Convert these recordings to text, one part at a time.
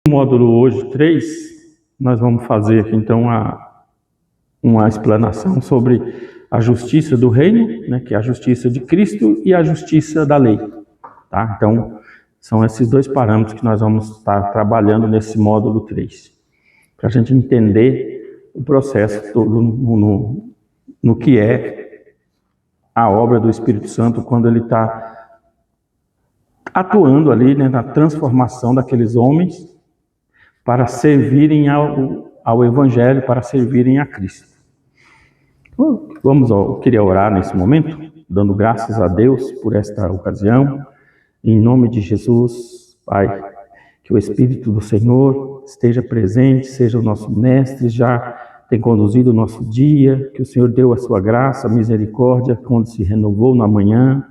No módulo hoje 3, nós vamos fazer aqui então uma explanação sobre a justiça do reino, né, que é a justiça de Cristo e a justiça da lei. Tá? Então, são esses dois parâmetros que nós vamos estar trabalhando nesse módulo 3, para a gente entender o processo todo no que é a obra do Espírito Santo quando ele está atuando ali, né, na transformação daqueles homens para servirem ao Evangelho, para servirem a Cristo. Eu queria orar nesse momento, dando graças a Deus por esta ocasião. Em nome de Jesus, Pai, que o Espírito do Senhor esteja presente, seja o nosso mestre, já tem conduzido o nosso dia, que o Senhor deu a sua graça, a misericórdia, quando se renovou na manhã,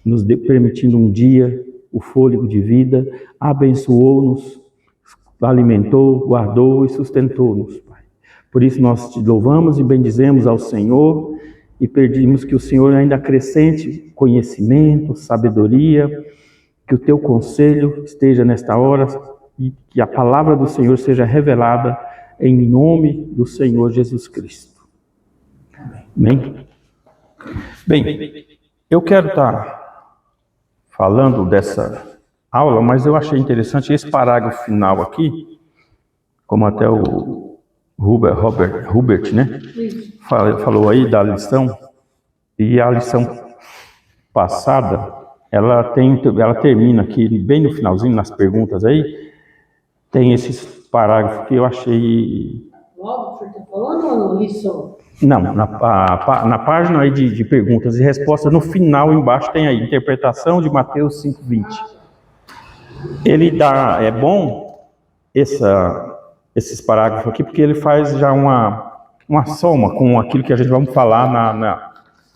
nos permitindo um dia, o fôlego de vida, abençoou-nos, alimentou, guardou e sustentou-nos, Pai. Por isso nós te louvamos e bendizemos ao Senhor e pedimos que o Senhor ainda acrescente conhecimento, sabedoria, que o teu conselho esteja nesta hora e que a palavra do Senhor seja revelada em nome do Senhor Jesus Cristo. Amém? Bem, eu quero estar falando dessa aula, mas eu achei interessante esse parágrafo final aqui, como até o Hubert, né, falou aí da lição, e a lição passada, ela termina aqui, bem no finalzinho, nas perguntas aí, tem esses parágrafos que eu achei... Logo, você está falando ou na lição? Não, na página aí de perguntas e respostas, no final, embaixo, tem aí, interpretação de Mateus 5:20. Ele dá, é bom esses parágrafos aqui, porque ele faz já uma soma com aquilo que a gente vai falar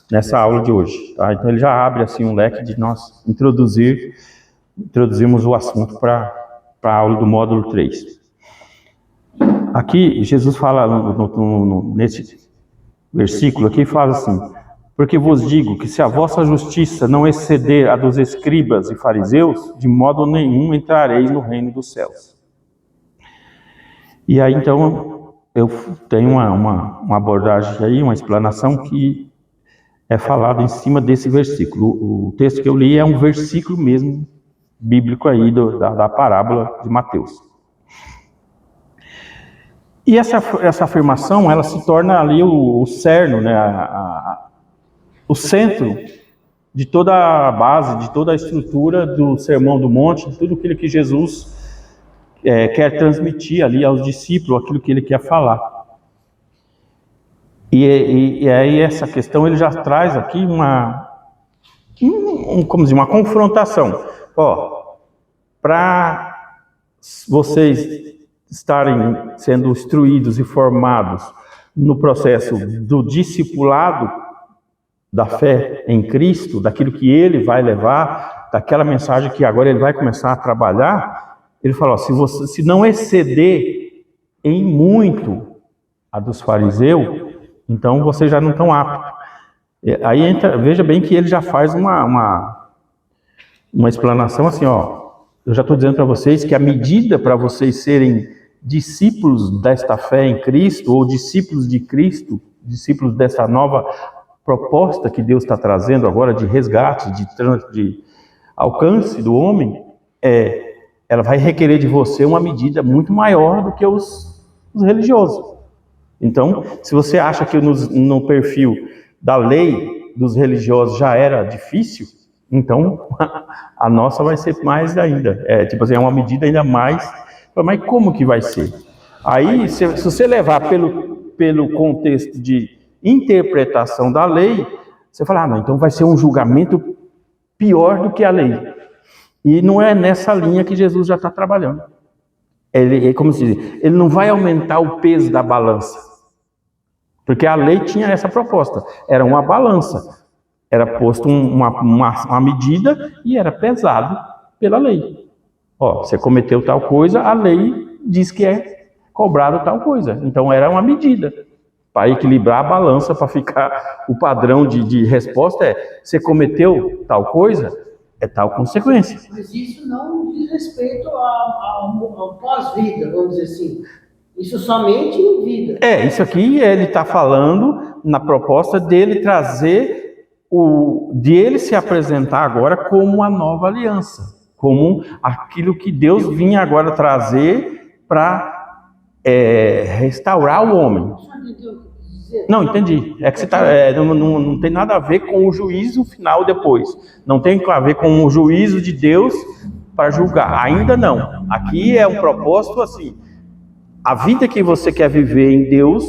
nessa aula de hoje. Tá? Então ele já abre assim um leque de nós introduzirmos o assunto para a aula do módulo 3. Aqui Jesus fala nesse versículo aqui, fala assim: porque vos digo que se a vossa justiça não exceder a dos escribas e fariseus, de modo nenhum entrareis no reino dos céus. E aí então eu tenho uma abordagem aí, uma explanação que é falada em cima desse versículo. O texto que eu li é um versículo mesmo bíblico aí da parábola de Mateus. E essa afirmação, ela se torna ali o cerne, né, o centro de toda a base, de toda a estrutura do Sermão do Monte, de tudo aquilo que Jesus quer transmitir ali aos discípulos, aquilo que ele quer falar. E aí essa questão ele já traz aqui uma confrontação. Para vocês estarem sendo instruídos e formados no processo do discipulado da fé em Cristo, daquilo que ele vai levar, daquela mensagem que agora ele vai começar a trabalhar, ele fala, se não exceder em muito a dos fariseus, então vocês já não estão aptos. Aí veja bem que ele já faz uma explanação assim, eu já estou dizendo para vocês que a medida para vocês serem discípulos desta fé em Cristo, ou discípulos de Cristo, discípulos dessa nova proposta que Deus está trazendo agora de resgate, de alcance do homem, ela vai requerer de você uma medida muito maior do que os religiosos. Então, se você acha que no perfil da lei dos religiosos já era difícil, então a nossa vai ser mais ainda. É uma medida ainda mais. Mas como que vai ser? Aí, se você levar pelo contexto de interpretação da lei, você fala, não, então vai ser um julgamento pior do que a lei. E não é nessa linha que Jesus já está trabalhando. Como se diz, ele não vai aumentar o peso da balança. Porque a lei tinha essa proposta. Era uma balança. Era posto uma medida e era pesado pela lei. Você cometeu tal coisa, a lei diz que é cobrado tal coisa. Então era uma medida para equilibrar a balança, para ficar o padrão de resposta você cometeu tal coisa, é tal consequência. Mas isso não diz respeito ao pós-vida, vamos dizer assim. Isso somente em vida. Isso aqui ele está falando na proposta dele trazer, de ele se apresentar agora como a nova aliança, como aquilo que Deus vinha agora trazer para restaurar o homem. Não, entendi. É que você não tem nada a ver com o juízo final depois. Não tem a ver com o juízo de Deus para julgar. Ainda não. Aqui é um propósito assim. A vida que você quer viver em Deus,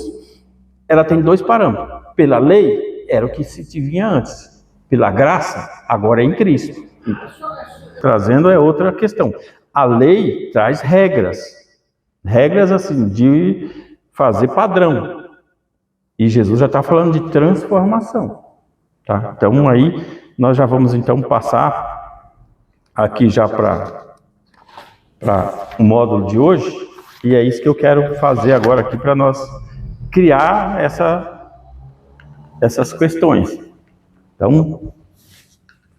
ela tem dois parâmetros. Pela lei, era o que se vinha antes. Pela graça, agora é em Cristo. Trazendo é outra questão. A lei traz regras. Regras assim, de fazer padrão. E Jesus já está falando de transformação. Tá? Então aí, nós já vamos então passar aqui já para o módulo de hoje. E é isso que eu quero fazer agora aqui para nós criar essas questões. Então,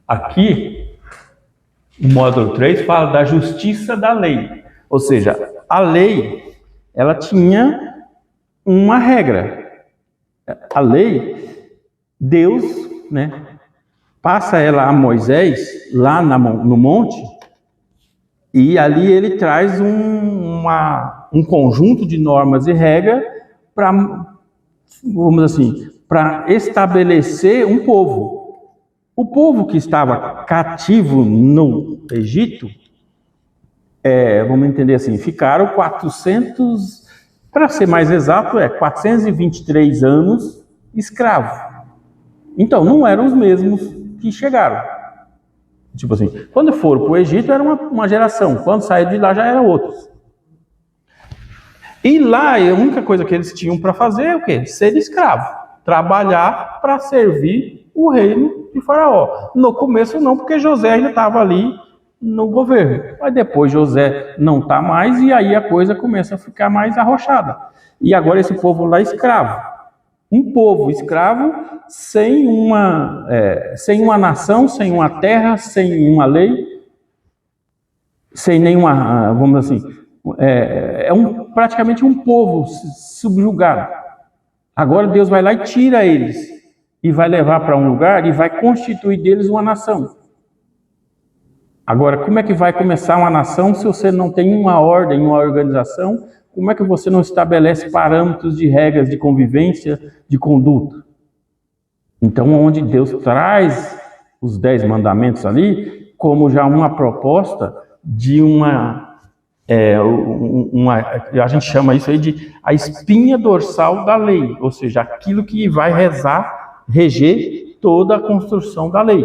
aqui, o módulo 3 fala da justiça da lei. Ou seja, a lei, ela tinha uma regra. A lei, Deus, passa ela a Moisés, lá no monte, e ali ele traz um conjunto de normas e regras para, vamos assim, para estabelecer um povo. O povo que estava cativo no Egito, vamos entender assim, ficaram 400, para ser mais exato, 423 anos escravo. Então, não eram os mesmos que chegaram. Tipo assim, quando foram para o Egito era uma geração, quando saíram de lá já eram outros. E lá, a única coisa que eles tinham para fazer é o quê? Ser escravo. Trabalhar para servir o reino de Faraó. No começo não, porque José ainda estava ali no governo. Mas depois José não está mais e aí a coisa começa a ficar mais arrochada. E agora esse povo lá é escravo. Um povo escravo sem uma nação, sem uma terra, sem uma lei, sem nenhuma, vamos dizer assim, praticamente um povo subjugado. Agora Deus vai lá e tira eles e vai levar para um lugar e vai constituir deles uma nação. Agora, como é que vai começar uma nação se você não tem uma ordem, uma organização? Como é que você não estabelece parâmetros de regras de convivência, de conduta? Então, onde Deus traz os 10 mandamentos ali, como já uma proposta de a gente chama isso aí de a espinha dorsal da lei, ou seja, aquilo que vai reger toda a construção da lei.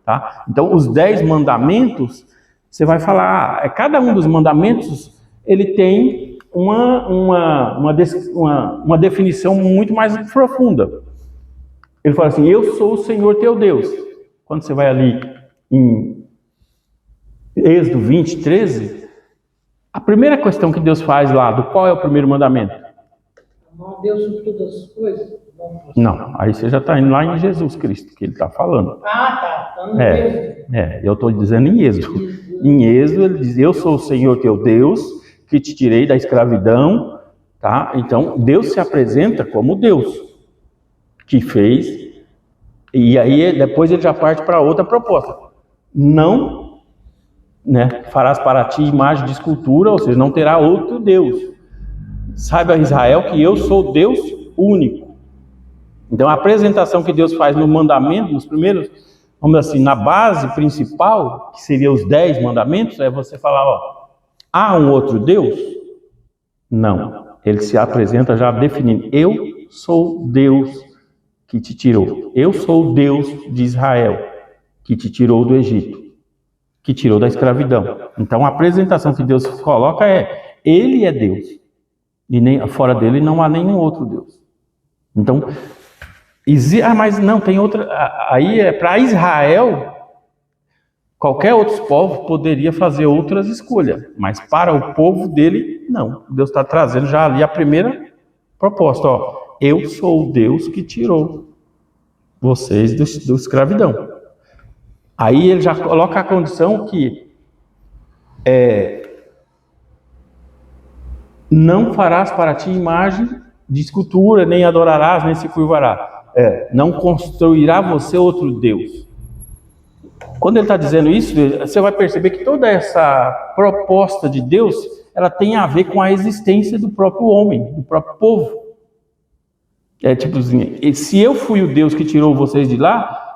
Tá? Então, os 10 mandamentos, você vai falar, cada um dos mandamentos, ele tem uma definição muito mais profunda. Ele fala assim, eu sou o Senhor teu Deus. Quando você vai ali em Êxodo 20, 13, a primeira questão que Deus faz lá, qual é o primeiro mandamento? Amar Deus sobre todas as coisas. Não, aí você já está indo lá em Jesus Cristo, que ele está falando. Ah, tá. No Êxodo. Eu estou dizendo em Êxodo. Em Êxodo ele diz, eu sou o Senhor teu Deus, que te tirei da escravidão, tá? Então, Deus se apresenta como Deus, que fez, e aí depois ele já parte para outra proposta. Não, farás para ti imagem de escultura, ou seja, não terá outro Deus. Saiba, Israel, que eu sou Deus único. Então, a apresentação que Deus faz no mandamento, nos primeiros, vamos dizer assim, na base principal, que seria os 10 mandamentos, é você falar, há um outro Deus? Não. Ele se apresenta já definindo, eu sou Deus que te tirou. Eu sou o Deus de Israel, que te tirou do Egito, que tirou da escravidão. Então, a apresentação que Deus coloca ele é Deus. E fora dele não há nenhum outro Deus. Então, mas não, tem outra. Aí para Israel, qualquer outro povo poderia fazer outras escolhas, mas para o povo dele, não. Deus está trazendo já ali a primeira proposta. Eu sou o Deus que tirou vocês do escravidão. Aí ele já coloca a condição que não farás para ti imagem de escultura, nem adorarás, nem se curvará. Não construirá você outro Deus. Quando ele está dizendo isso, você vai perceber que toda essa proposta de Deus, ela tem a ver com a existência do próprio homem, do próprio povo. Tipo assim, se eu fui o Deus que tirou vocês de lá,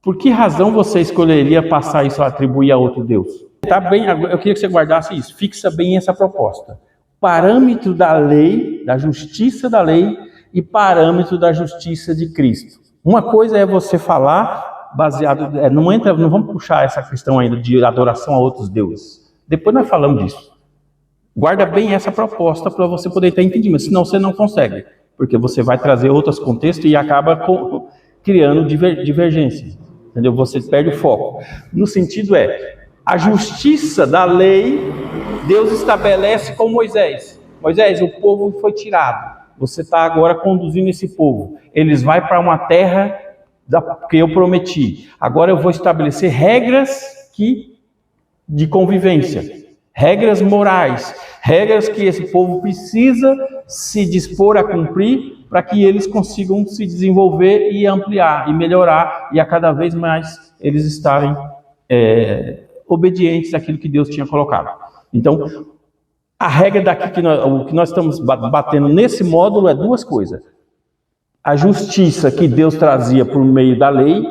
por que razão você escolheria passar isso a atribuir a outro Deus? Tá bem, eu queria que você guardasse isso, fixa bem essa proposta. Parâmetro da lei, da justiça da lei e parâmetro da justiça de Cristo. Uma coisa é você falar baseado, não vamos puxar essa questão ainda de adoração a outros deuses. Depois nós falamos disso. Guarda bem essa proposta para você poder ter entendimento, senão você não consegue, porque você vai trazer outros contextos e acaba criando divergências. Entendeu? Você perde o foco. No sentido a justiça da lei, Deus estabelece com Moisés. Moisés, o povo foi tirado. Você está agora conduzindo esse povo. Eles vão para uma terra que eu prometi. Agora eu vou estabelecer regras de convivência. Regras morais. Regras que esse povo precisa se dispor a cumprir para que eles consigam se desenvolver e ampliar e melhorar e a cada vez mais eles estarem obedientes àquilo que Deus tinha colocado. Então, a regra daqui o que nós estamos batendo nesse módulo é duas coisas. A justiça que Deus trazia por meio da lei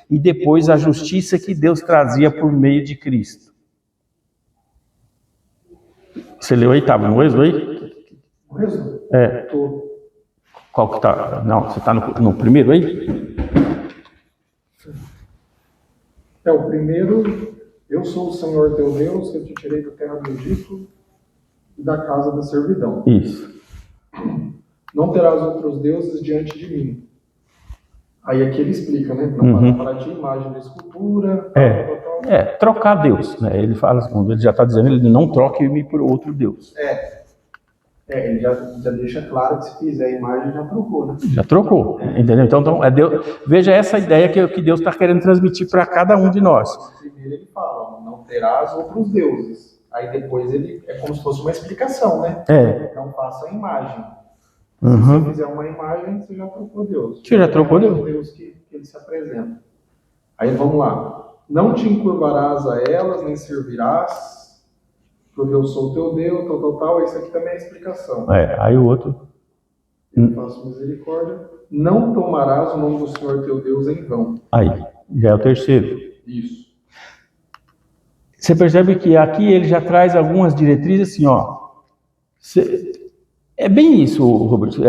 e depois a justiça que Deus trazia por meio de Cristo. Você leu aí? Estava no Êxodo aí? O Êxodo? Qual que está? Não, você está no primeiro aí? O primeiro, eu sou o Senhor teu Deus, que eu te tirei da terra do Egito e da casa da servidão. Isso. Não terás outros deuses diante de mim. Aí aqui ele explica, né? Não para ti imagem de escultura, tal. Trocar Deus, né? Ele fala, quando ele já está dizendo, ele não troque-me por outro Deus. Ele já deixa claro que se fizer a imagem, já trocou, né? Já trocou, entendeu? Então é Deus, veja essa ideia que Deus está querendo transmitir para cada um de nós. Primeiro ele fala, não terás outros deuses. Aí depois ele é como se fosse uma explicação, né? Não faça a imagem. Se você fizer uma imagem, você já trocou Deus. Você já trocou Deus? É o Deus que ele se apresenta. Aí vamos lá. Não te encurvarás a elas, nem servirás, porque eu sou o teu Deus, tal. Isso aqui também é a explicação. Aí o outro. Eu faço misericórdia. Não tomarás o nome do Senhor teu Deus em vão. Aí, já é o terceiro. Isso. Você percebe que aqui ele já traz algumas diretrizes assim, é bem isso, Roberto.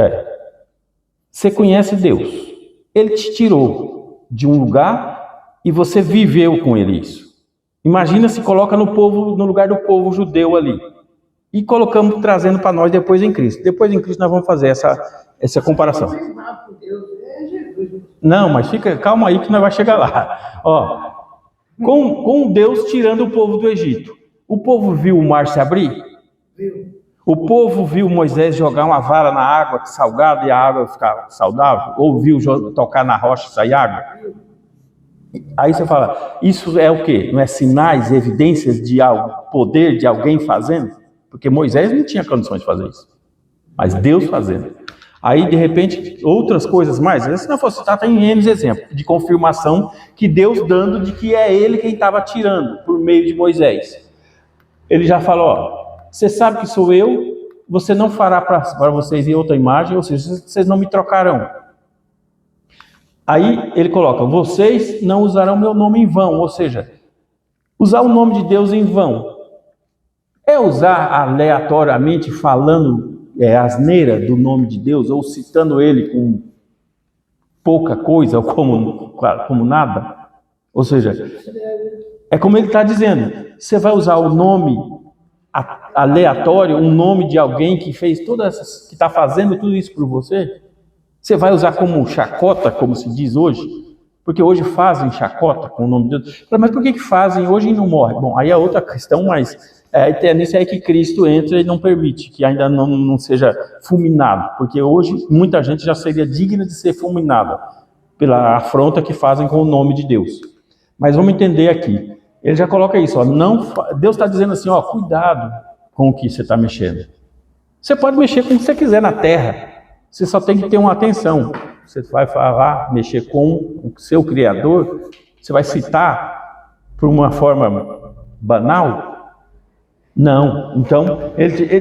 Você conhece Deus. Ele te tirou de um lugar e você viveu com ele isso. Imagina se coloca no lugar do povo judeu ali. E trazendo para nós depois em Cristo. Depois em Cristo nós vamos fazer essa comparação. Não, mas calma aí que nós vamos chegar lá. Com Deus tirando o povo do Egito. O povo viu o mar se abrir? Viu? O povo viu Moisés jogar uma vara na água salgada e a água ficar saudável? Ou viu tocar na rocha e sair água? Aí você fala, isso é o quê? Não é sinais, evidências de algo, poder de alguém fazendo? Porque Moisés não tinha condições de fazer isso. Mas Deus fazendo. Aí, de repente, outras coisas mais. Se não fosse citar, tem N exemplos de confirmação que Deus dando de que é Ele quem estava tirando por meio de Moisés. Ele já falou, você sabe que sou eu, você não fará para vocês em outra imagem, ou seja, vocês não me trocarão. Aí ele coloca, vocês não usarão meu nome em vão, ou seja, usar o nome de Deus em vão. É usar aleatoriamente, falando asneira do nome de Deus, ou citando ele com pouca coisa, ou como nada. Ou seja, é como ele está dizendo, você vai usar o nome aleatório, um nome de alguém que fez que está fazendo tudo isso por você? Você vai usar como chacota, como se diz hoje? Porque hoje fazem chacota com o nome de Deus. Mas por que fazem hoje e não morrem? Bom, aí é outra questão, mas é nisso aí que Cristo entra e não permite que ainda não seja fulminado. Porque hoje muita gente já seria digna de ser fulminada pela afronta que fazem com o nome de Deus. Mas vamos entender aqui. Ele já coloca isso, ó, Deus está dizendo assim, ó, cuidado com o que você está mexendo. Você pode mexer com o que você quiser na terra. Você só tem que ter uma atenção. Você vai falar, mexer com o seu Criador, você vai citar por uma forma banal? Não. Então,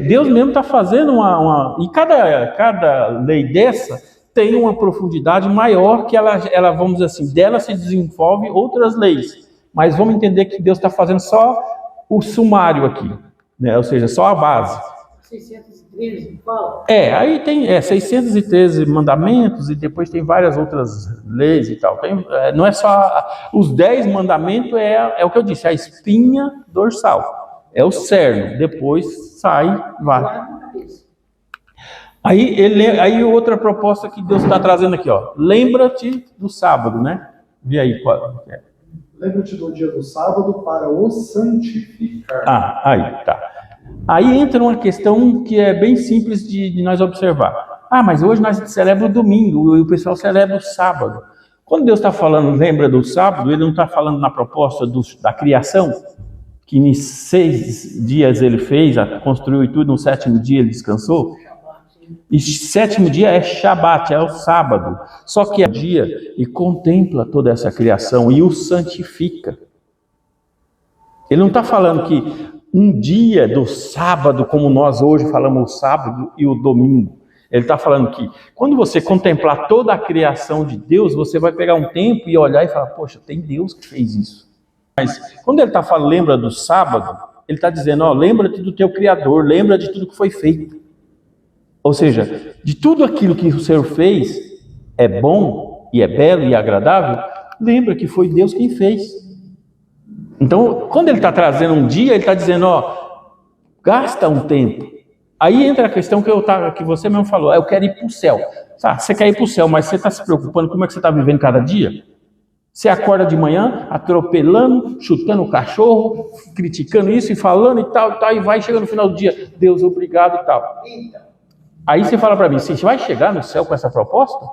Deus mesmo está fazendo E cada lei dessa tem uma profundidade maior que ela, vamos dizer assim, dela se desenvolve outras leis. Mas vamos entender que Deus está fazendo só o sumário aqui, né? Ou seja, só a base. 613, fala? Aí tem 613 mandamentos e depois tem várias outras leis e tal. Não é só os 10 mandamentos, é o que eu disse, a espinha dorsal. É o cerne, depois sai, vai. Aí outra proposta que Deus está trazendo aqui, ó. Lembra-te do sábado, né? Vê aí qual é. Lembra-te do dia do sábado para o santificar. Aí, tá. Aí entra uma questão que é bem simples de nós observar. Mas hoje nós celebramos o domingo e o pessoal celebra o sábado. Quando Deus está falando, lembra do sábado, Ele não está falando na proposta da criação, que em 6 dias Ele fez, construiu e tudo, no 7º dia Ele descansou. E 7º dia é Shabat, é o sábado. Só que é dia e contempla toda essa criação e o santifica. Ele não está falando que um dia do sábado, como nós hoje falamos o sábado e o domingo. Ele está falando que quando você contemplar toda a criação de Deus, você vai pegar um tempo e olhar e falar, poxa, tem Deus que fez isso. Mas quando ele está falando, lembra do sábado, ele está dizendo, lembra-te do teu Criador, lembra de tudo que foi feito. Ou seja, de tudo aquilo que o Senhor fez, é bom e é belo e agradável, lembra que foi Deus quem fez. Então, quando ele está trazendo um dia, ele está dizendo, gasta um tempo. Aí entra a questão que você mesmo falou, eu quero ir para o céu. Você quer ir para o céu, mas você está se preocupando como é que você está vivendo cada dia? Você acorda de manhã, atropelando, chutando o cachorro, criticando isso e falando e tal, e vai chegando no final do dia, Deus, obrigado e tal. Aí você fala para mim, você vai chegar no céu com essa proposta?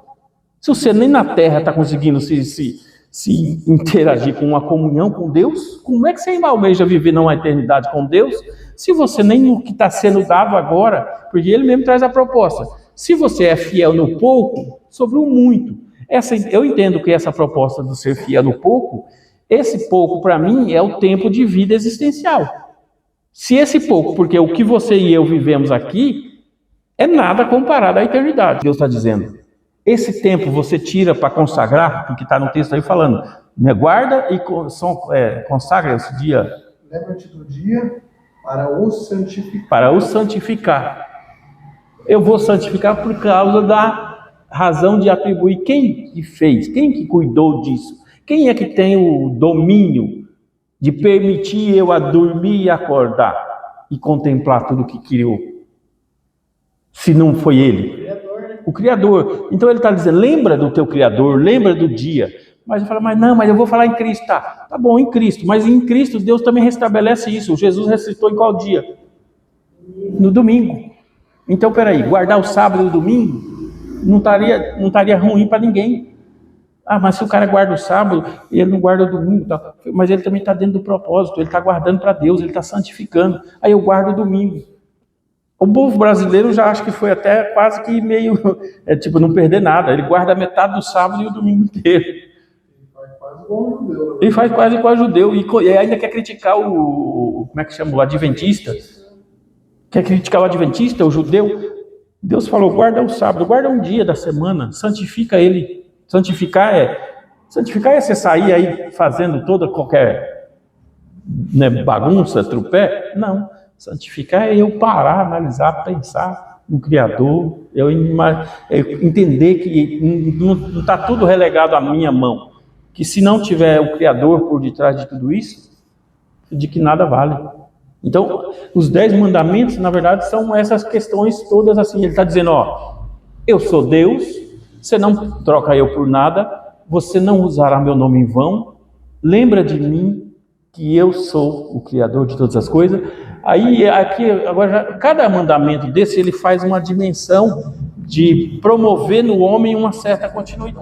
Se você nem na terra está conseguindo se interagir com uma comunhão com Deus, como é que você almeja viver numa eternidade com Deus, se você nem o que está sendo dado agora, porque Ele mesmo traz a proposta. Se você é fiel no pouco, sobre o muito. Eu entendo que essa proposta de ser fiel no pouco, esse pouco para mim é o tempo de vida existencial. Se esse pouco, porque o que você e eu vivemos aqui, é nada comparado à eternidade. Deus está dizendo, esse tempo você tira para consagrar, porque está no texto aí falando, né? Guarda e consagra esse dia. Lembra-te do dia para o santificar. Para o santificar. Eu vou santificar por causa da razão de atribuir quem que fez, quem que cuidou disso, quem é que tem o domínio de permitir eu a dormir e acordar e contemplar tudo que criou. Se não foi Ele. O Criador. Então ele está dizendo, lembra do teu Criador, lembra do dia. Mas eu falo, mas eu vou falar em Cristo. Tá bom, em Cristo. Mas em Cristo Deus também restabelece isso. Jesus ressuscitou em qual dia? No domingo. Então, peraí, guardar o sábado e o domingo não estaria ruim para ninguém. Mas se o cara guarda o sábado, ele não guarda o domingo. Tá? Mas ele também está dentro do propósito, ele está guardando para Deus, ele está santificando. Aí eu guardo o domingo. O povo brasileiro já acho que foi até quase que meio, não perder nada. Ele guarda metade do sábado e o domingo inteiro. Ele faz quase igual judeu. E ainda quer criticar como é que chama? O adventista. Quer criticar o adventista, o judeu. Deus falou, guarda o sábado, guarda um dia da semana, santifica ele. Santificar é você sair aí fazendo qualquer bagunça, trupé. Não. Santificar é eu parar, analisar, pensar no Criador, eu entender que não está tudo relegado à minha mão, que se não tiver o Criador por detrás de tudo isso, de que nada vale. Então, os 10 mandamentos, na verdade, são essas questões todas assim. Ele está dizendo, eu sou Deus, você não troca eu por nada, você não usará meu nome em vão, lembra de mim que eu sou o Criador de todas as coisas. Aí, aqui, agora, cada mandamento desse, ele faz uma dimensão de promover no homem uma certa continuidade,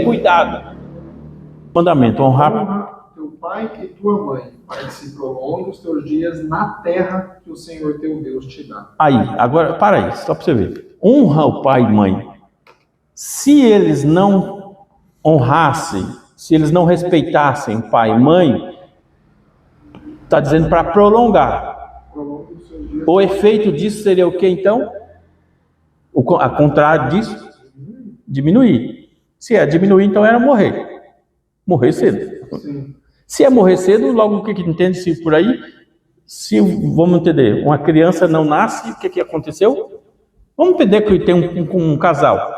cuidado. Mandamento, honrar. Honra teu pai e tua mãe, para que se prolongue os teus dias na terra que o Senhor teu Deus te dá. Aí, agora, para aí, só para você ver. Honra o pai e mãe. Se eles não honrassem, se eles não respeitassem pai e mãe, está dizendo para prolongar. Prolongue os teus dias. O efeito disso seria o que então? A contrário disso? Diminuir. Se é diminuir, então era morrer. Morrer cedo. Sim. Se é morrer cedo, logo o que entende-se por aí? Se, vamos entender, uma criança não nasce, o que aconteceu? Vamos entender que tem um casal.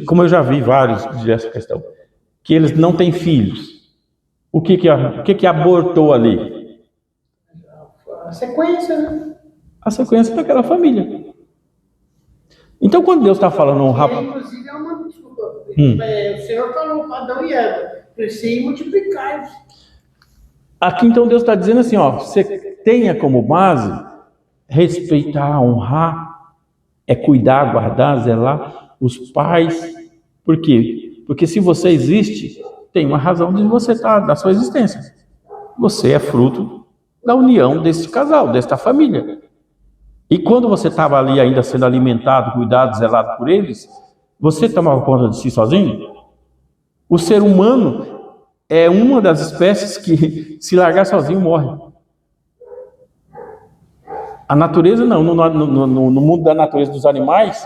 Como eu já vi vários dessa questão. Que eles não têm filhos. O que abortou ali? A sequência, né? A sequência daquela família. Então, quando Deus está falando honrar... Inclusive, é uma desculpa. O Senhor falou para Adão e Eva, crescer e multiplicar. Aqui, então, Deus está dizendo assim, ó, você tenha como base respeitar, honrar, cuidar, guardar, zelar os pais. Por quê? Porque se você existe, tem uma razão de você estar, da sua existência. Você é fruto da união desse casal, desta família. E quando você estava ali ainda sendo alimentado, cuidado, zelado por eles, você tomava conta de si sozinho? O ser humano é uma das espécies que, se largar sozinho, morre. A natureza não. No mundo da natureza dos animais,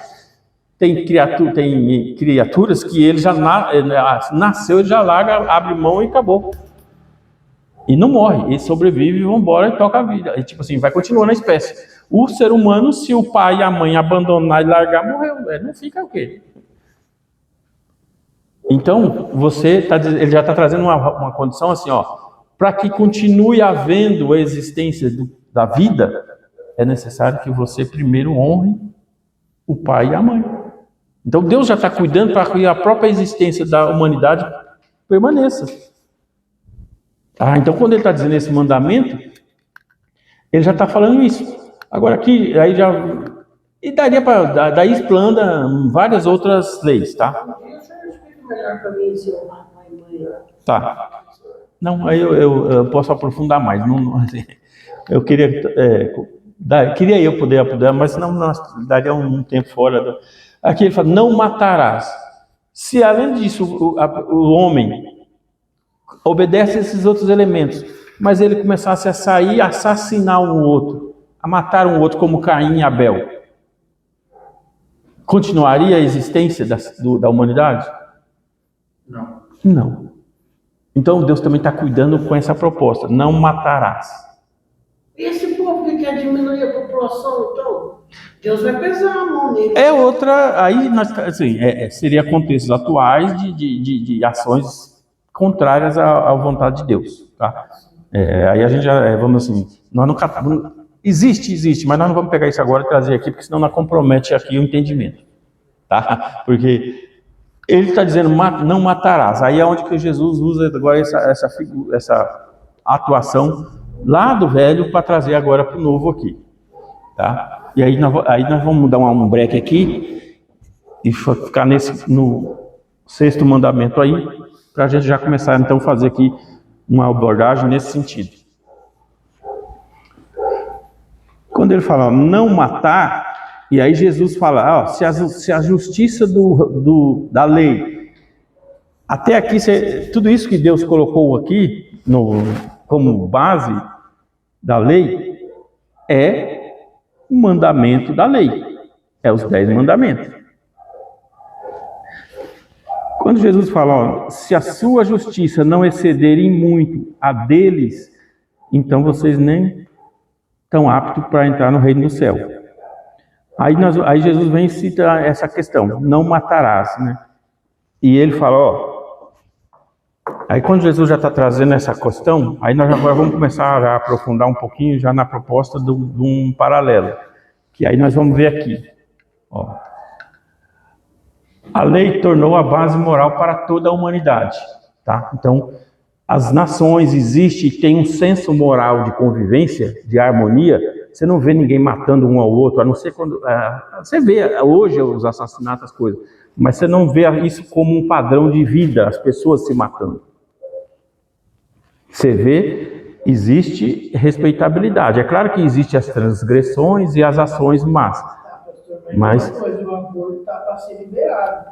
tem criaturas que ele já nasceu, ele já larga, abre mão e acabou. E não morre, ele sobrevive, e vambora e toca a vida. E, tipo assim, vai continuando a espécie. O ser humano, se o pai e a mãe abandonar e largar, morreu. Não fica o quê? Então, ele já está trazendo uma condição assim, ó, para que continue havendo a existência da vida, é necessário que você primeiro honre o pai e a mãe. Então, Deus já está cuidando para que a própria existência da humanidade permaneça. Então, quando ele está dizendo esse mandamento, ele já está falando isso. Agora aqui, aí já... E daria para... Daí explanda várias outras leis, tá? Melhor para mim se honrar pai e mãe. Tá. Não, aí eu posso aprofundar mais. Assim, eu queria... queria eu poder, mas não daria um tempo fora. Aqui ele fala, não matarás. Se além disso, o homem obedece a esses outros elementos, mas ele começasse a sair, a assassinar um outro, a matar um outro como Caim e Abel, continuaria a existência da humanidade? Não. Não. Então Deus também está cuidando com essa proposta, não matarás. Esse povo que quer diminuir a população, então, Deus vai pesar a mão nele. É outra, aí assim, seria contextos atuais de ações contrárias à vontade de Deus, tá? Aí a gente já, vamos assim, nós não existe, mas nós não vamos pegar isso agora e trazer aqui, porque senão nós compromete aqui o entendimento, tá? Porque ele está dizendo, não matarás. Aí é onde que Jesus usa agora essa atuação lá do velho para trazer agora para o novo aqui, tá? E aí nós vamos dar um break aqui e ficar no sexto mandamento aí, para a gente já começar então a fazer aqui uma abordagem nesse sentido. Quando ele fala não matar, e aí Jesus fala, se a justiça da lei, até aqui, tudo isso que Deus colocou aqui como base da lei, é o mandamento da lei, é os 10 mandamentos. Quando Jesus fala, se a sua justiça não excederem muito a deles, então vocês nem estão aptos para entrar no reino do céu. Aí Jesus vem e cita essa questão, não matarás, né? E ele fala, aí quando Jesus já está trazendo essa questão, aí nós agora vamos começar a aprofundar um pouquinho já na proposta de um paralelo, que aí nós vamos ver aqui, A lei tornou a base moral para toda a humanidade, tá? Então, as nações tem um senso moral de convivência, de harmonia. Você não vê ninguém matando um ao outro, a não ser quando... você vê hoje os assassinatos, as coisas, mas você não vê isso como um padrão de vida, as pessoas se matando. Você vê, existe respeitabilidade. É claro que existem as transgressões e as ações más. Mas o aborto está para ser liberado.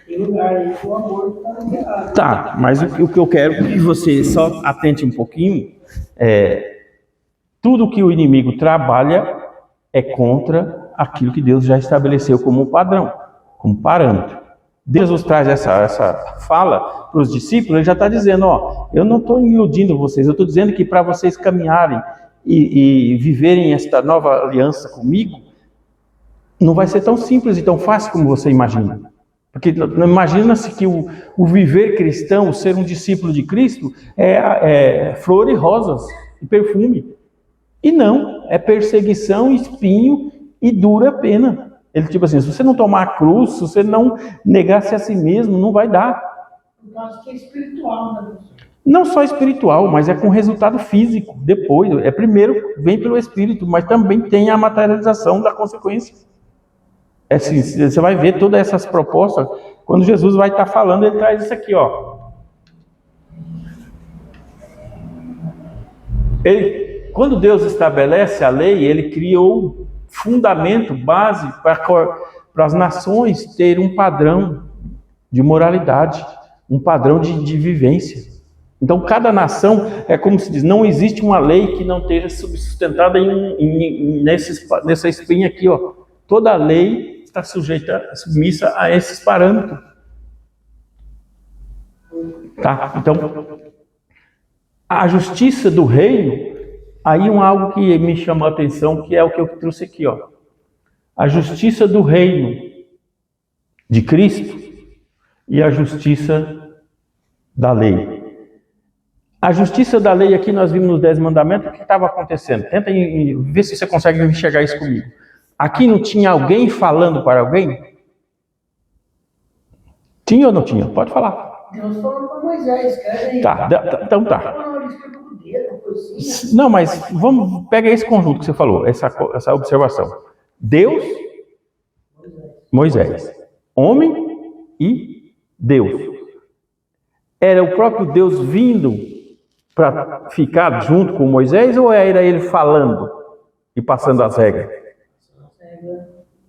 Tem lugar aí que o aborto está liberado. Tá, mas o que eu quero que você só atente um pouquinho tudo que o inimigo trabalha é contra aquilo que Deus já estabeleceu como padrão, como parâmetro. Deus traz essa fala para os discípulos, ele já está dizendo, eu não estou iludindo vocês, eu estou dizendo que para vocês caminharem e viverem esta nova aliança comigo, não vai ser tão simples e tão fácil como você imagina. Porque imagina-se que o viver cristão, o ser um discípulo de Cristo, é flor e rosas e perfume. E não, é perseguição, espinho e dura pena. Ele tipo assim, se você não tomar a cruz, se você não negar-se a si mesmo, não vai dar. Por causa que é espiritual, né? Não só espiritual, mas é com resultado físico. Depois, primeiro vem pelo espírito, mas também tem a materialização da consequência. Assim, você vai ver todas essas propostas, quando Jesus vai estar falando, ele traz isso aqui, Quando Deus estabelece a lei, ele criou fundamento, base para as nações terem um padrão de moralidade, um padrão de vivência. Então, cada nação, como se diz, não existe uma lei que não esteja sustentada nessa espinha aqui, Toda lei está submissa a esses parâmetros. Tá? Então, a justiça do reino, aí algo que me chamou a atenção, que é o que eu trouxe aqui, A justiça do reino de Cristo e a justiça da lei. A justiça da lei aqui nós vimos nos 10 mandamentos, o que estava acontecendo? Tenta ver se você consegue enxergar isso comigo. Aqui não tinha alguém falando para alguém? Tinha ou não tinha? Pode falar. Deus falou para Moisés, então tá. Não, mas pega esse conjunto que você falou, essa observação. Deus, Moisés, homem e Deus. Era o próprio Deus vindo para ficar junto com Moisés ou era ele falando e passando as regras?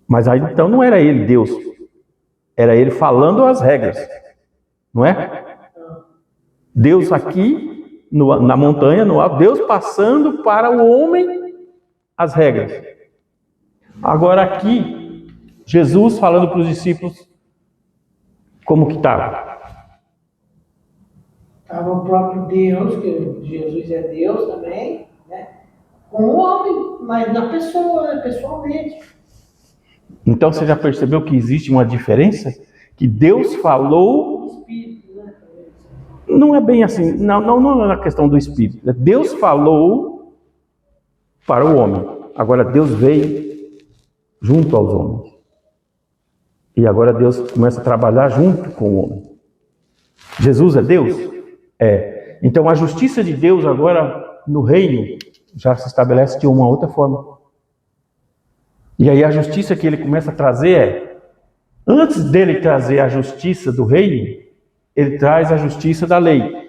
Mas aí então não era ele Deus, era ele falando as regras, não é? Deus aqui na montanha, no alto, Deus passando para o homem as regras. Agora aqui, Jesus falando para os discípulos como que estava. Estava o próprio Deus, que Jesus é Deus também, né? Com o homem, mas na pessoa, pessoalmente. Então você já percebeu que existe uma diferença? Que Deus falou... Não é bem assim, não é na questão do Espírito. Deus falou para o homem. Agora Deus veio junto aos homens. E agora Deus começa a trabalhar junto com o homem. Jesus é Deus? É. Então a justiça de Deus agora no reino já se estabelece de uma outra forma. E aí a justiça que ele começa a trazer antes dele trazer a justiça do reino, ele traz a justiça da lei.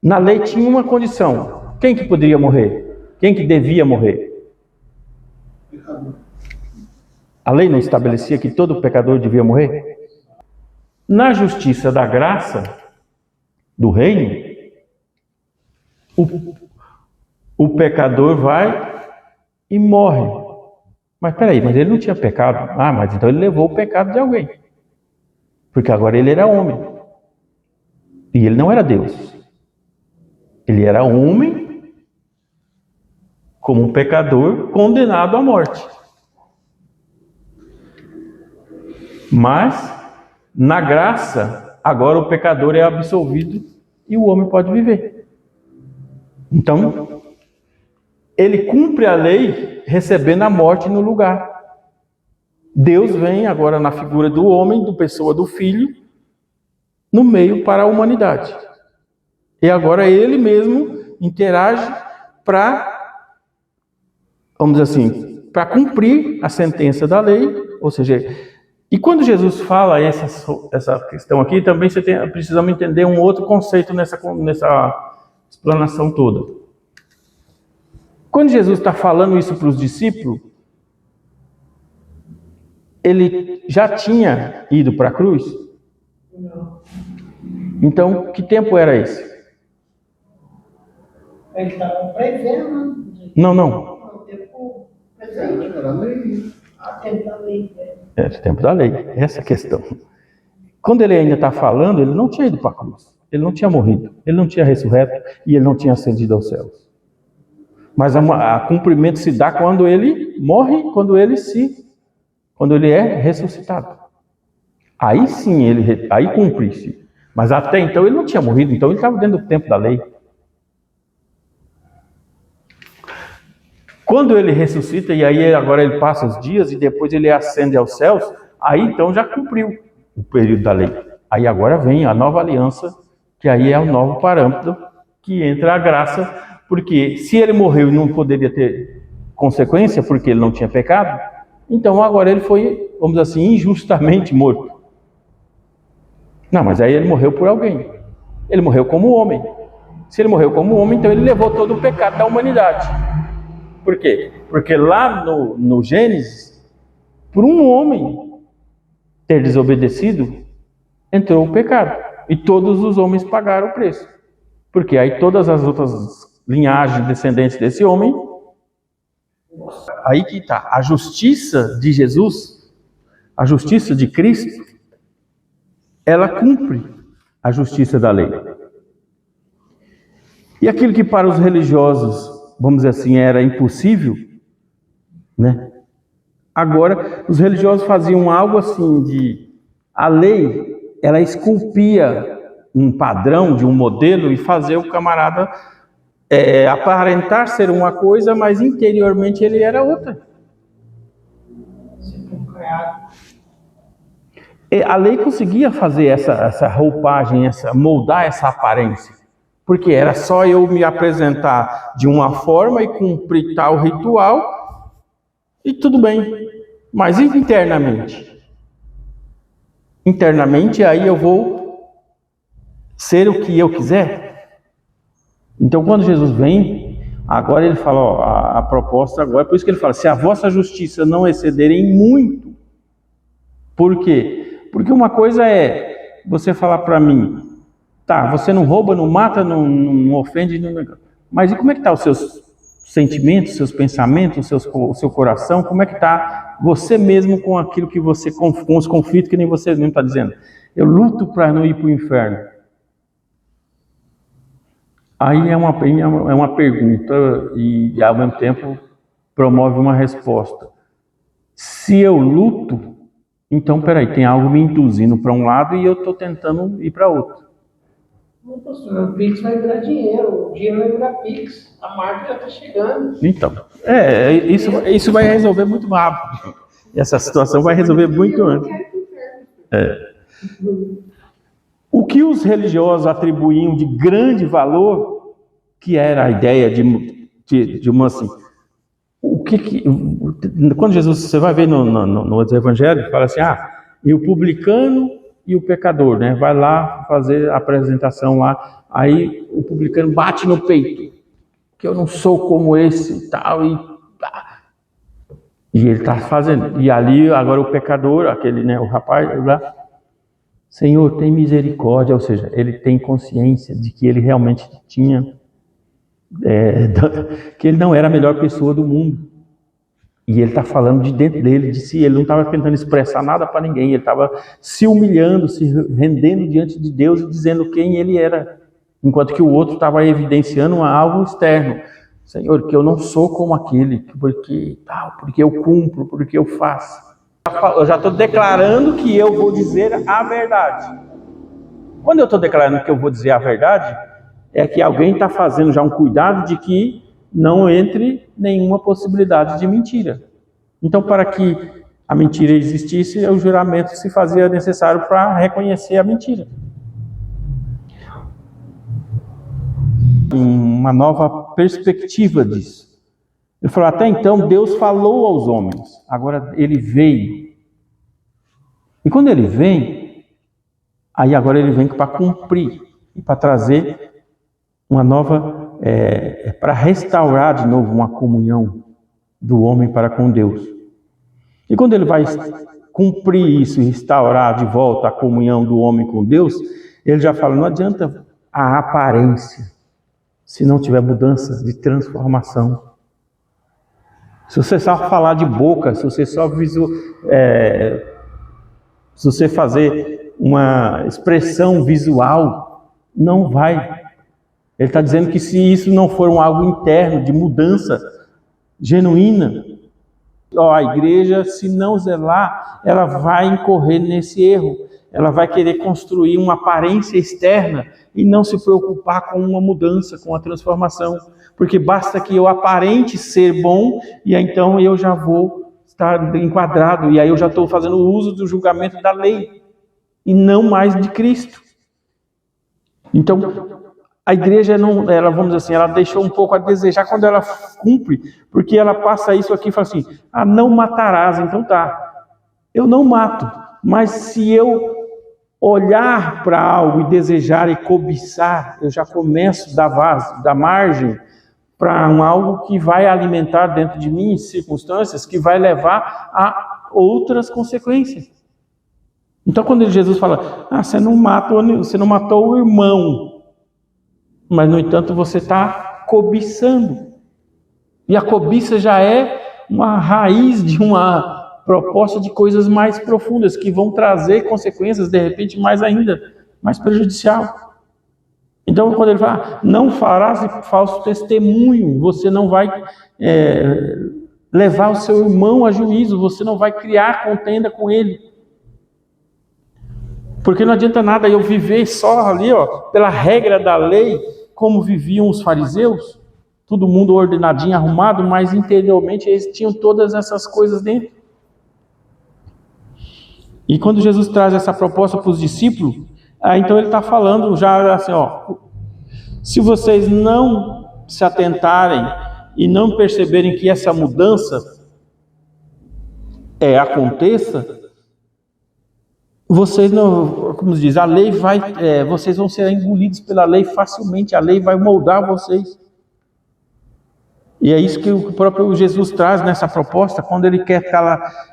Na lei tinha uma condição. Quem que poderia morrer? Quem que devia morrer? A lei não estabelecia que todo pecador devia morrer? Na justiça da graça do reino, o pecador vai e morre. Mas peraí, mas ele não tinha pecado. Mas então ele levou o pecado de alguém. Porque agora ele era homem. E ele não era Deus. Ele era homem como um pecador condenado à morte. Mas, na graça, agora o pecador é absolvido e o homem pode viver. Então, ele cumpre a lei recebendo a morte no lugar. Deus vem agora na figura do homem, do pessoa do filho, no meio para a humanidade. E agora ele mesmo interage para, vamos dizer assim, para cumprir a sentença da lei, ou seja, e quando Jesus fala essa questão aqui, também precisamos entender um outro conceito explanação toda. Quando Jesus está falando isso para os discípulos, ele já tinha ido para a cruz? Não. Então, que tempo era esse? Ele estava prevendo. Não. O tempo presente. Era lei. A tempo da lei. É o tempo da lei, essa é a questão. Quando ele ainda está falando, ele não tinha ido para a cruz. Ele não tinha morrido, ele não tinha ressurreto e ele não tinha ascendido aos céus. Mas a cumprimento se dá quando ele morre, quando ele é ressuscitado. Aí sim, aí cumpre-se. Mas até então ele não tinha morrido, então ele estava dentro do tempo da lei. Quando ele ressuscita, e aí agora ele passa os dias e depois ele ascende aos céus, aí então já cumpriu o período da lei. Aí agora vem a nova aliança, que aí é o novo parâmetro, que entra a graça, porque se ele morreu e não poderia ter consequência, porque ele não tinha pecado, então agora ele foi, vamos dizer assim, injustamente morto. Não, mas aí ele morreu por alguém. Ele morreu como homem. Se ele morreu como homem, então ele levou todo o pecado da humanidade. Por quê? Porque lá no Gênesis, por um homem ter desobedecido, entrou o pecado. E todos os homens pagaram o preço. Porque aí todas as outras linhagens descendentes desse homem, aí que está. A justiça de Jesus, a justiça de Cristo, ela cumpre a justiça da lei. E aquilo que para os religiosos, vamos dizer assim, era impossível, né? Agora, os religiosos faziam algo assim de... A lei, ela esculpia um padrão de um modelo e fazia o camarada aparentar ser uma coisa, mas interiormente ele era outra. A lei conseguia fazer essa roupagem, moldar essa aparência. Porque era só eu me apresentar de uma forma e cumprir tal ritual e tudo bem. Mas e internamente? Internamente aí eu vou ser o que eu quiser? Então quando Jesus vem, agora ele fala, ó, a proposta agora, por isso que ele fala, se a vossa justiça não exceder em muito. Por quê? Porque uma coisa é você falar para mim, tá, você não rouba, não mata, não ofende, mas e como é que tá os seus sentimentos, seus pensamentos, o seu coração? Como é que tá você mesmo com aquilo que você, com os conflitos que nem você mesmo está dizendo? Eu luto para não ir para o inferno. Aí é uma pergunta e ao mesmo tempo promove uma resposta. Se eu luto, então peraí, tem algo me induzindo para um lado e eu estou tentando ir para outro. O Pix vai virar dinheiro, o dinheiro vai virar Pix, a marca já está chegando. Então, isso vai resolver muito rápido. Essa situação vai resolver muito antes. O que os religiosos atribuíam de grande valor, que era a ideia de uma assim, quando Jesus, você vai ver no Evangelho, fala assim, e o publicano e o pecador, né? Vai lá fazer a apresentação lá, aí o publicano bate no peito, que eu não sou como esse e tal, e ele está fazendo, e ali agora o pecador, aquele, né, o rapaz lá, Senhor, tem misericórdia, ou seja, ele tem consciência de que ele realmente tinha, que ele não era a melhor pessoa do mundo. E ele está falando de dentro dele, de si, ele não estava tentando expressar nada para ninguém, ele estava se humilhando, se rendendo diante de Deus e dizendo quem ele era. Enquanto que o outro estava evidenciando algo externo. Senhor, que eu não sou como aquele, porque eu cumpro, porque eu faço. Eu já estou declarando que eu vou dizer a verdade. Quando eu estou declarando que eu vou dizer a verdade, é que alguém está fazendo já um cuidado de que não entre nenhuma possibilidade de mentira. Então, para que a mentira existisse, o juramento se fazia necessário para reconhecer a mentira. Uma nova perspectiva disso. Ele falou, até então Deus falou aos homens, agora ele veio. E quando ele vem, aí agora ele vem para cumprir e para trazer uma nova, para restaurar de novo uma comunhão do homem para com Deus. E quando ele vai cumprir isso e restaurar de volta a comunhão do homem com Deus, ele já fala, não adianta a aparência, se não tiver mudança de transformação. Se você só falar de boca, se você só se você fazer uma expressão visual, não vai. Ele está dizendo que se isso não for algo interno, de mudança genuína, a igreja, se não zelar, ela vai incorrer nesse erro. Ela vai querer construir uma aparência externa e não se preocupar com uma mudança, com a transformação. Porque basta que eu aparente ser bom e então eu já vou estar enquadrado. E aí eu já estou fazendo uso do julgamento da lei e não mais de Cristo. Então, a igreja, ela, vamos dizer assim, ela deixou um pouco a desejar quando ela cumpre, porque ela passa isso aqui e fala assim, não matarás, então tá, eu não mato, mas se eu olhar para algo e desejar e cobiçar, eu já começo a dar margem para algo que vai alimentar dentro de mim circunstâncias que vai levar a outras consequências. Então quando Jesus fala, você não matou o irmão, mas, no entanto, você está cobiçando. E a cobiça já é uma raiz de uma proposta de coisas mais profundas, que vão trazer consequências, de repente, mais prejudicial. Então, quando ele fala, não farás falso testemunho, você não vai levar o seu irmão a juízo, você não vai criar contenda com ele. Porque não adianta nada eu viver só ali, pela regra da lei, como viviam os fariseus, todo mundo ordenadinho, arrumado, mas interiormente eles tinham todas essas coisas dentro. E quando Jesus traz essa proposta para os discípulos, então ele está falando já assim, se vocês não se atentarem e não perceberem que essa mudança aconteça, vocês não, como se diz, a lei vocês vão ser engolidos pela lei facilmente, a lei vai moldar vocês. E é isso que o próprio Jesus traz nessa proposta, quando ele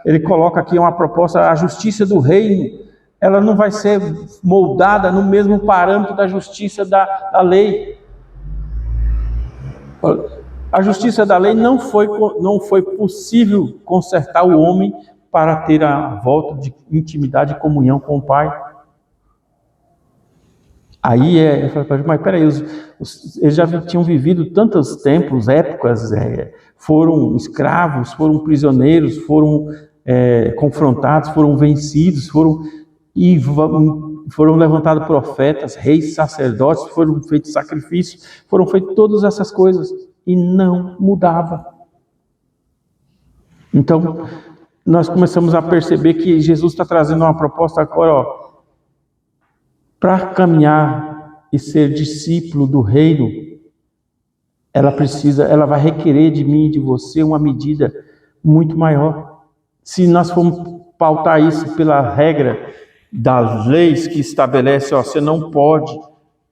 ele coloca aqui uma proposta, a justiça do reino, ela não vai ser moldada no mesmo parâmetro da justiça da lei. A justiça da lei não foi possível consertar o homem para ter a volta de intimidade e comunhão com o Pai. Aí eu falei, mas peraí, eles já tinham vivido tantos tempos, épocas, foram escravos, foram prisioneiros, foram confrontados, foram vencidos, foram levantados profetas, reis, sacerdotes, foram feitos sacrifícios, foram feitas todas essas coisas e não mudava. Então, nós começamos a perceber que Jesus está trazendo uma proposta agora, para caminhar e ser discípulo do reino, ela vai requerer de mim e de você uma medida muito maior. Se nós formos pautar isso pela regra das leis que estabelece, você não pode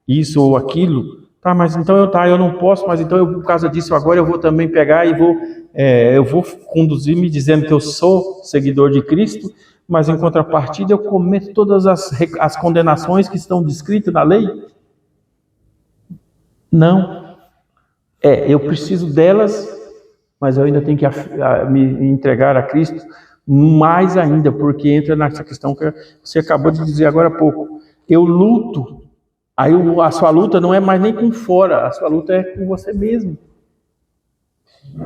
isso ou aquilo, mas então eu não posso, mas então por causa disso agora eu vou também pegar e eu vou conduzir me dizendo que eu sou seguidor de Cristo, mas em contrapartida eu cometo todas as condenações que estão descritas na lei? Não. Eu preciso delas, mas eu ainda tenho que me entregar a Cristo mais ainda, porque entra nessa questão que você acabou de dizer agora há pouco. Eu luto, aí a sua luta não é mais nem com fora, a sua luta é com você mesmo.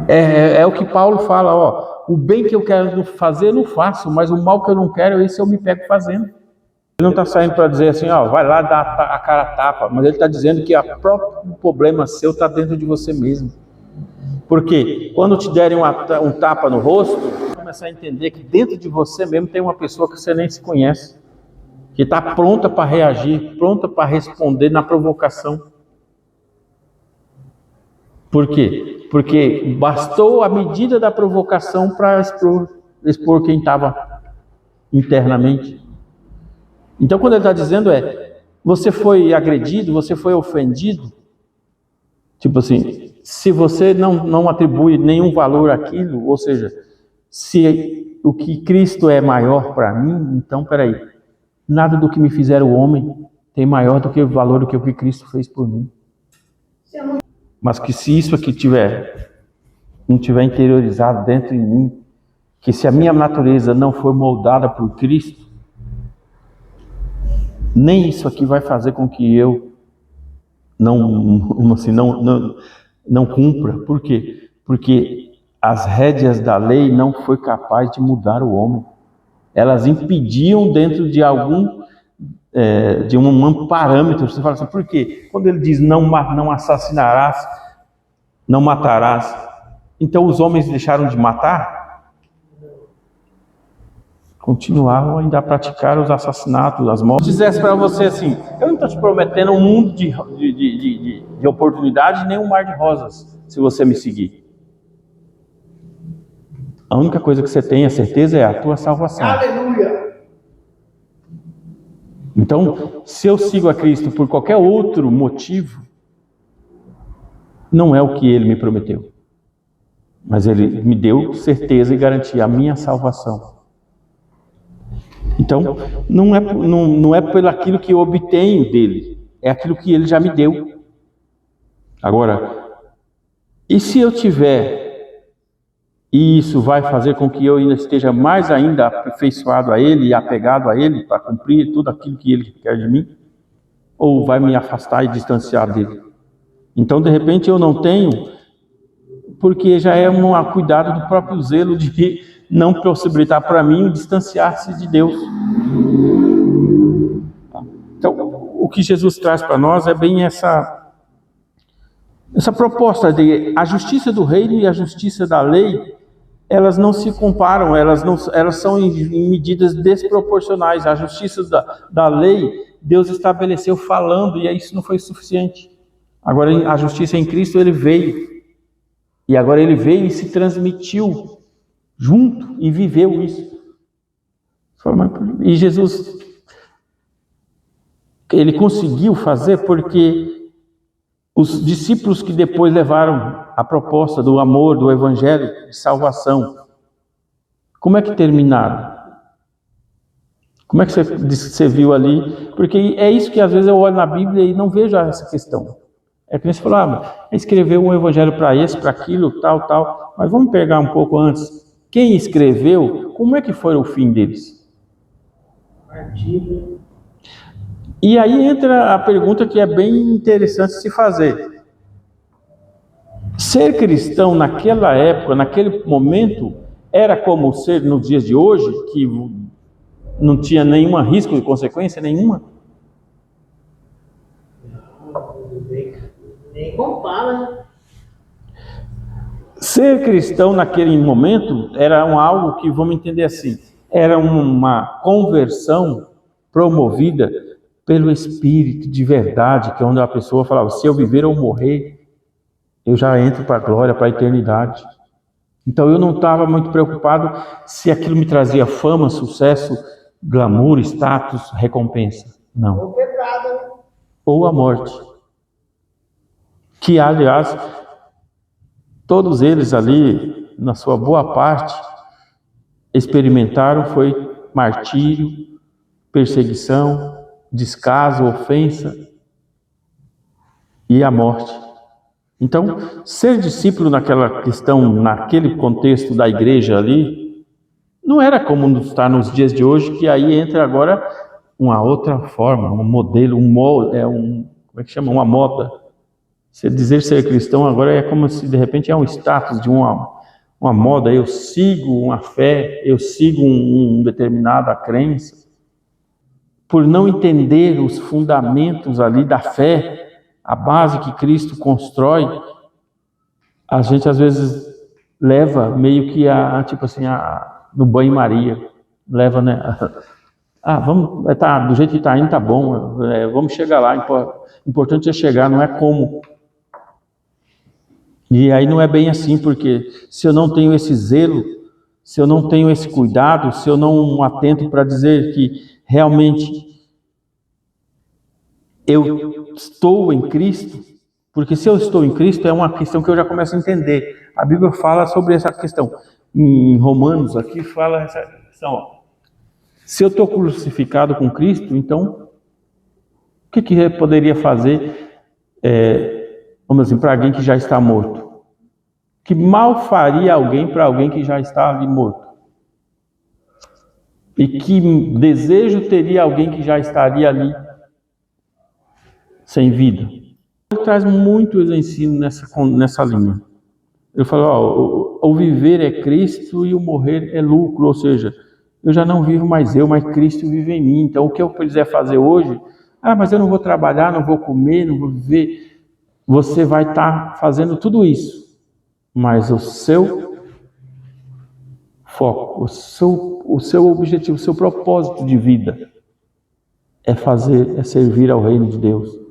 É o que Paulo fala, o bem que eu quero fazer eu não faço, mas o mal que eu não quero, esse eu me pego fazendo. Ele não está saindo para dizer assim, vai lá dar a cara a tapa, mas ele está dizendo que o próprio problema seu está dentro de você mesmo. Porque quando te derem um tapa no rosto, você começar a entender que dentro de você mesmo tem uma pessoa que você nem se conhece, que está pronta para reagir, pronta para responder na provocação. Por quê? Porque bastou a medida da provocação para expor quem estava internamente. Então, quando ele está dizendo você foi agredido, você foi ofendido, Tipo assim, se você não atribui nenhum valor àquilo, ou seja, se o que Cristo é maior para mim, então, peraí, nada do que me fizer o homem tem maior do que o valor do que o que Cristo fez por mim. Mas que se isso aqui não tiver interiorizado dentro de mim, que se a minha natureza não for moldada por Cristo, nem isso aqui vai fazer com que eu não cumpra. Por quê? Porque as rédeas da lei não foi capaz de mudar o homem. Elas impediam dentro de de um parâmetro. Você fala assim, por quê? Quando ele diz não assassinarás, não matarás, então os homens deixaram de matar? Continuavam ainda a praticar os assassinatos, as mortes. Se eu dissesse para você assim, eu não estou te prometendo um mundo de oportunidades, nem um mar de rosas, se você me seguir. A única coisa que você tem a certeza é a tua salvação. Aleluia! Então, se eu sigo a Cristo por qualquer outro motivo, não é o que Ele me prometeu. Mas Ele me deu certeza e garantia a minha salvação. Então, não é pelo aquilo que eu obtenho dele, é aquilo que ele já me deu. Agora, e se eu tiver, e isso vai fazer com que eu ainda esteja mais ainda aperfeiçoado a ele e apegado a ele para cumprir tudo aquilo que ele quer de mim? Ou vai me afastar e distanciar dele? Então, de repente, eu não tenho, porque já é um cuidado do próprio zelo de não possibilitar para mim o distanciar-se de Deus. Então, o que Jesus traz para nós é bem essa proposta de a justiça do reino e a justiça da lei, elas não se comparam, elas são em medidas desproporcionais. A justiça da lei, Deus estabeleceu falando, e isso não foi suficiente. Agora, a justiça em Cristo, ele veio. E agora ele veio e se transmitiu junto e viveu isso. E Jesus, ele conseguiu fazer porque os discípulos que depois levaram a proposta do amor, do evangelho de salvação, como é que terminaram? Como é que você viu ali? Porque é isso que às vezes eu olho na Bíblia e não vejo essa questão. É que você falava, escreveu um evangelho para esse, para aquilo, tal. Mas vamos pegar um pouco antes. Quem escreveu, como é que foi o fim deles? Martírio. E aí entra a pergunta que é bem interessante se fazer. Ser cristão naquela época, naquele momento, era como ser nos dias de hoje, que não tinha nenhum risco de consequência nenhuma? Nem compara. Ser cristão naquele momento era algo que, vamos entender assim, era uma conversão promovida pelo Espírito de verdade, que é onde a pessoa falava, se eu viver ou morrer, eu já entro para a glória, para a eternidade. Então eu não estava muito preocupado se aquilo me trazia fama, sucesso, glamour, status, recompensa. Não. Ou a morte. Que, aliás, todos eles ali, na sua boa parte, experimentaram foi martírio, perseguição, descaso, ofensa e a morte. Então, ser discípulo naquela questão, naquele contexto da igreja ali, não era como está nos dias de hoje, que aí entra agora uma outra forma, um modelo, como é que chama? Uma moda. Se dizer ser cristão agora é como se de repente é um status de uma moda. Eu sigo uma fé, eu sigo determinada crença. Por não entender os fundamentos ali da fé, a base que Cristo constrói, a gente às vezes leva meio que no banho-maria. Leva, né? Vamos, do jeito que está indo, tá bom. Vamos chegar lá. Importante é chegar, não é como. E aí não é bem assim, porque se eu não tenho esse zelo, se eu não tenho esse cuidado, se eu não atento para dizer que realmente eu estou em Cristo, Porque se eu estou em Cristo, é uma questão que eu já começo a entender. A Bíblia fala sobre essa questão. Em Romanos, aqui fala essa questão. Ó. Se eu estou crucificado com Cristo, então, o que eu poderia fazer, vamos dizer, para alguém que já está morto? Que mal faria alguém para alguém que já está ali morto? E que desejo teria alguém que já estaria ali sem vida? Ele traz muitos ensinos nessa linha. Ele fala, o viver é Cristo e o morrer é lucro, ou seja, eu já não vivo mais eu, mas Cristo vive em mim. Então o que eu quiser fazer hoje, mas eu não vou trabalhar, não vou comer, não vou viver. Você vai estar fazendo tudo isso, mas o seu foco, o seu objetivo, o seu propósito de vida é servir ao reino de Deus.